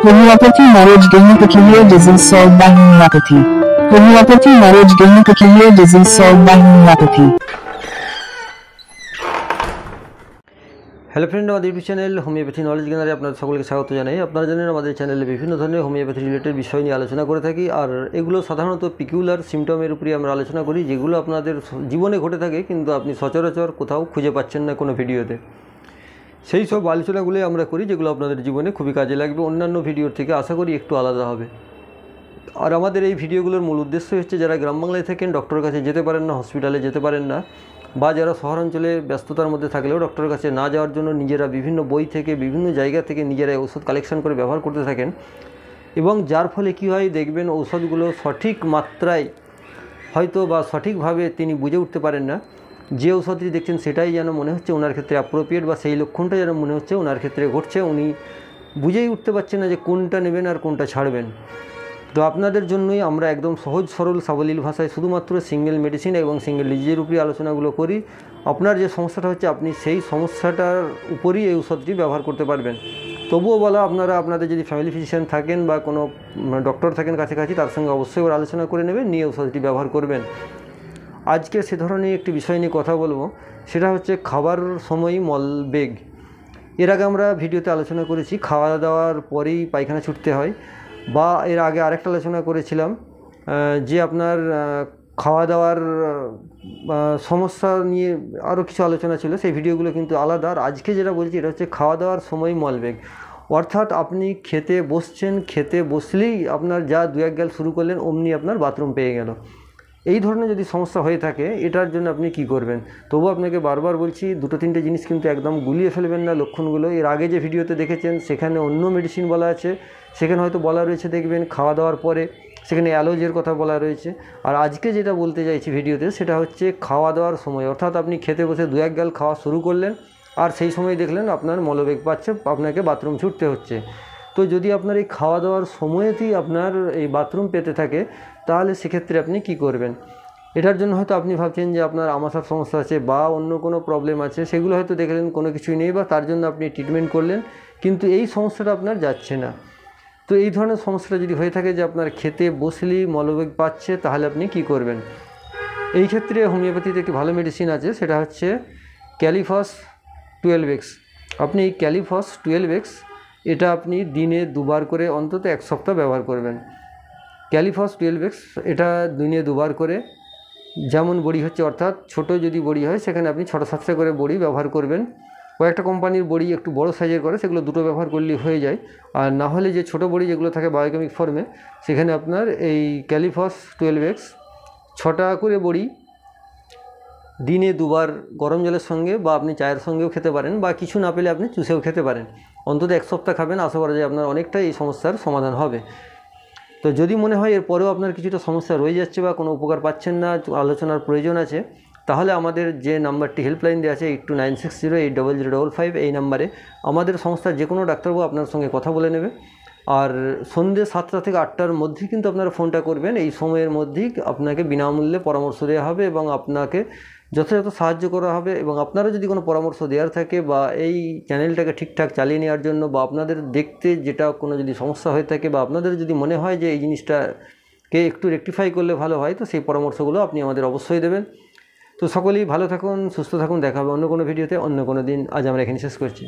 Homeopathy marriage gynecophilia disease solved by homeopathy. Homeopathy marriage gynecophilia disease solved by homeopathy. Hello friend, আমাদের YouTube channel homeopathy knowledge গেনারে আপনাদের সকলকে স্বাগত জানাই। আপনারা জানেন আমাদের চ্যানেলে বিভিন্ন ধরনের হোমিওপ্যাথি রিলেটেড বিষয় নিয়ে আলোচনা করে থাকি, আর এগুলো সাধারণত পিকুলার সিমটমের উপরে আমরা আলোচনা করি, যেগুলো আপনাদের জীবনে ঘটে থাকে কিন্তু আপনি সচরাচর কোথাও খুঁজে পাচ্ছেন না কোনো ভিডিওতে। সেই সব আলোচনাগুলোই আমরা করি যেগুলো আপনাদের জীবনে খুবই কাজে লাগবে, অন্যান্য ভিডিওর থেকে আশা করি একটু আলাদা হবে। আর আমাদের এই ভিডিওগুলোর মূল উদ্দেশ্য হচ্ছে যারা গ্রাম বাংলায় থাকেন, ডক্টরের কাছে যেতে পারেন না, হসপিটালে যেতে পারেন না, বা যারা শহরাঞ্চলে ব্যস্ততার মধ্যে থাকলেও ডক্টরের কাছে না যাওয়ার জন্য নিজেরা বিভিন্ন বই থেকে বিভিন্ন জায়গা থেকে নিজেরাই ওষুধ কালেকশন করে ব্যবহার করতে থাকেন, এবং যার ফলে কী হয় দেখবেন ঔষধগুলো সঠিক মাত্রায় হয়তো বা সঠিকভাবে তিনি বুঝে উঠতে পারেন না। যে ঔষধটি দেখছেন সেটাই যেন মনে হচ্ছে ওনার ক্ষেত্রে অ্যাপ্রোপ্রিয়েট, বা সেই লক্ষণটা যেন মনে হচ্ছে ওনার ক্ষেত্রে ঘটছে, উনি বুঝেই উঠতে পারছেন না যে কোনটা নেবেন আর কোনটা ছাড়বেন। তো আপনাদের জন্যই আমরা একদম সহজ সরল সাবলীল ভাষায় শুধুমাত্র সিঙ্গেল মেডিসিন এবং সিঙ্গেল ডিজিজের উপরে আলোচনাগুলো করি। আপনার যে সমস্যাটা হচ্ছে আপনি সেই সমস্যাটার উপরই এই ঔষধটি ব্যবহার করতে পারবেন। তবুও বলা, আপনারা আপনাদের যদি ফ্যামিলি ফিজিশিয়ান থাকেন বা কোনো ডক্টর থাকেন কাছাকাছি, তার সঙ্গে অবশ্যই ওর আলোচনা করে নেবেন, নিয়ে ঔষধটি ব্যবহার করবেন। আজকে সে ধরনের একটি বিষয় নিয়ে কথা বলবো, সেটা হচ্ছে খাবার সময় মলবেগ। এর আগে আমরা ভিডিওতে আলোচনা করেছি খাওয়া দাওয়ার পরেই পায়খানা ছুটতে হয়, বা এর আগে আরেকটা আলোচনা করেছিলাম যে আপনার খাওয়া দাওয়ার সমস্যা নিয়ে আরও কিছু আলোচনা ছিল, সেই ভিডিওগুলো কিন্তু আলাদা। আর আজকে যেটা বলছি এটা হচ্ছে খাওয়া দাওয়ার সময় মলবেগ, অর্থাৎ আপনি খেতে বসছেন, খেতে বসলেই আপনার যা দু এক গাল শুরু করলেন অমনি আপনার বাথরুম পেয়ে গেল। এই ধরনের যদি সমস্যা হয়ে থাকে, এটার জন্য আপনি কি করবেন? তবু আপনাকে বারবার বলছি, দুটো তিনটে জিনিস কিন্তু একদম গুলিয়ে ফেলবেন না লক্ষণগুলো। এর আগে যে ভিডিওতে দেখেছেন সেখানে অন্য মেডিসিন বলা আছে, সেখানে হয়তো বলা রয়েছে দেখবেন খাওয়া দাওয়ার পরে, সেখানে অ্যালোজের কথা বলা রয়েছে। আর আজকে যেটা বলতে চাইছি ভিডিওতে সেটা হচ্ছে খাওয়া দাওয়ার সময়, অর্থাৎ আপনি খেতে বসে দু এক গাল খাওয়া শুরু করলেন আর সেই সময় দেখলেন আপনার মলবেগ পাচ্ছে, আপনাকে বাথরুম ছুটতে হচ্ছে। তো যদি আপনার এই খাওয়া দাওয়ার সময়েতেই আপনার এই বাথরুম পেতে থাকে, তাহলে সেক্ষেত্রে আপনি কি করবেন? এটার জন্য হয়তো আপনি ভাবছেন যে আপনার আমাশার সমস্যা আছে বা অন্য কোনো প্রবলেম আছে, সেগুলো হয়তো দেখলেন কোনো কিছুই নেই, বা তার জন্য আপনি ট্রিটমেন্ট করলেন, কিন্তু এই সমস্যাটা আপনার যাচ্ছে না। তো এই ধরনের সমস্যাটা যদি হয়ে থাকে যে আপনার খেতে বসলেই মলবেগ পাচ্ছে, তাহলে আপনি কি করবেন? এই ক্ষেত্রে হোমিওপ্যাথিতে একটি ভালো মেডিসিন আছে, সেটা হচ্ছে ক্যালিফস 12x। আপনি এই ক্যালিফস 12x এটা আপনি দিনে দুবার করে অন্তত এক সপ্তাহ ব্যবহার করবেন। ক্যালিফস 12x এটা দিনে দুবার করে, যেমন বড়ি হচ্ছে, অর্থাৎ ছোট যদি বড়ি হয় সেখানে আপনি 6-7টা করে বড়ি ব্যবহার করবেন। কয়েকটা কোম্পানির বড়ি একটু বড় সাইজের করে, সেগুলো দুটো ব্যবহার করলেই হয়ে যায়। আর না হলে যে ছোট বড়ি যেগুলো থাকে বায়োকেমিক ফর্মে, সেখানে আপনার এই ক্যালিফস 12x 6টা করে বড়ি দিনে দুবার গরম জলের সঙ্গে বা আপনি চায়ের সঙ্গেও খেতে পারেন, বা কিছু না পেলে আপনি চুষেও খেতে পারেন। অন্তত এক সপ্তাহ খাবেন, আশা করা যায় আপনার অনেকটাই এই সমস্যার সমাধান হবে। তো যদি মনে হয় এরপরেও আপনার কিছুটা সমস্যা রয়ে যাচ্ছে বা কোনো উপকার পাচ্ছেন না, আলোচনার প্রয়োজন আছে, তাহলে আমাদের যে নাম্বারটি হেল্পলাইন দেওয়া আছে 8296080055, এই নাম্বারে আমাদের সংস্থার যে কোনো ডাক্তারবাবু আপনার সঙ্গে কথা বলে নেবে। আর সন্ধ্যে 7টা থেকে 8টার মধ্যেই কিন্তু আপনারা ফোনটা করবেন। এই সময়ের মধ্যেই আপনাকে বিনামূল্যে পরামর্শ দেওয়া হবে এবং আপনাকে যথাযথ সাহায্য করা হবে। এবং আপনারা যদি কোনো পরামর্শ দেওয়ার থাকে বা এই চ্যানেলটাকে ঠিকঠাক চালিয়ে নেওয়ার জন্য, বা আপনাদের দেখতে যেটা কোনো যদি সমস্যা হয়ে থাকে, বা আপনাদের যদি মনে হয় যে এই জিনিসটাকে একটু রেকটিফাই করলে ভালো হয়, তো সেই পরামর্শগুলো আপনি আমাদের অবশ্যই দেবেন। তো সকলেই ভালো থাকুন, সুস্থ থাকুন, দেখা হবে অন্য কোনো ভিডিওতে অন্য কোনো দিন। আজ আমরা এখানে শেষ করছি।